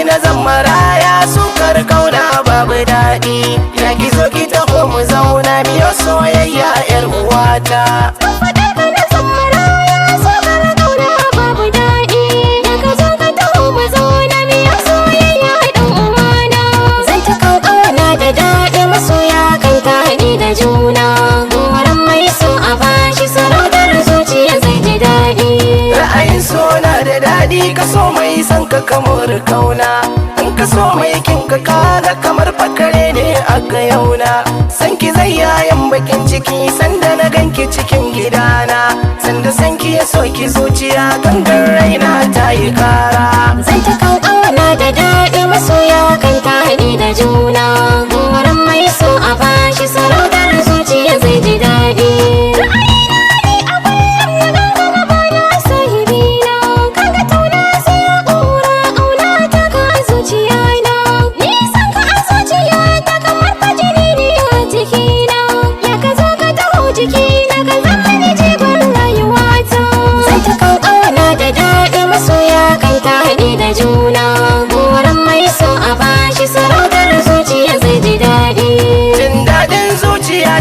Na zan maraya sukar kauna babu daɗi, ya ki zo ki taho mu zauna miyo soyayya yar uwata. Kaso mai san ka kamar kauna, in kaso mai kin ka kaga kamar fakare ne aka yauna. San ki zai yayan bakin ciki sanda na ganki cikin gidana, sanda san ki ya so ki zuciya gangan raina ta yi kara. Zan ta kan kauna da daɗi masoya kan taɗi da juna, goran mai so a bashi sarautar zuciya zai ji daɗi.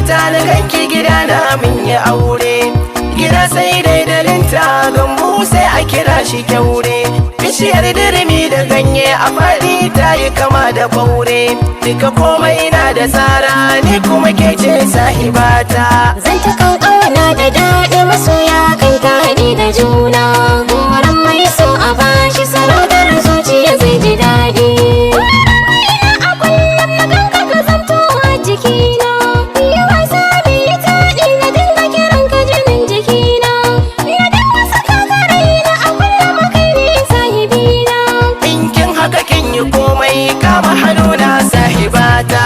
Ta na ganki gida na min ya aure, gida sai daidalinta gambu sai a kira shi kyaure. Bishiyar dirimi da ganye a faɗi ta yi kama da ɓaure, duka komai na da tsara ni kuma ke ce sahibata. Zan ta kan ƙauna da daɗi masoya kan taɗi da juna, goran mai so a bashi sarautar zuciya zai ji daɗi. Kama hannuna sahibata.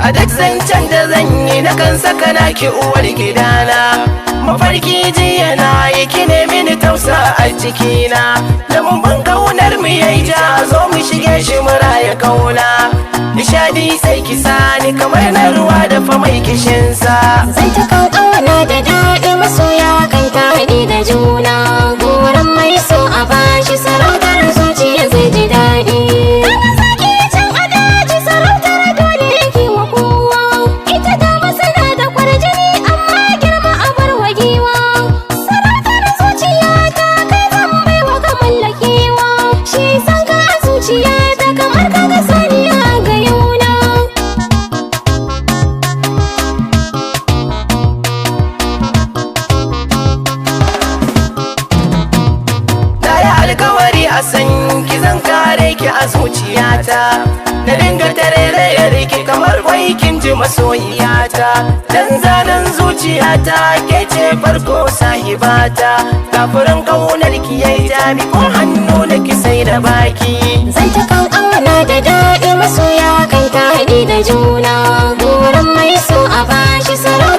A duk zancen da zan yi na kan saka naki uwar gidana, mafarki jiya na yi kine mini tausa a cikina, da mun ban kaunar mu yayi ja zo mu shige shi mu raya kauna. Nishadi sai ki sani kamar na ruwa da fa mai kishinsa. Zan ta kan kauna da daɗi masoya kan taɗi da juna, goran mai so a bashi sarautar zuciya zai ji daɗi. A san ki zan kare ki a zuciyata, na dinga tarairayar ki kamar kwai kin ji masoyiyata. Dan zanen zuciyata ke ce farko sahibata, kafurin kaunar ki yayi jami ko hannu na ki sai da baki. Zan ta kan kauna da daɗi masoya kan taɗi da juna, goran mai so a bashi sarauta.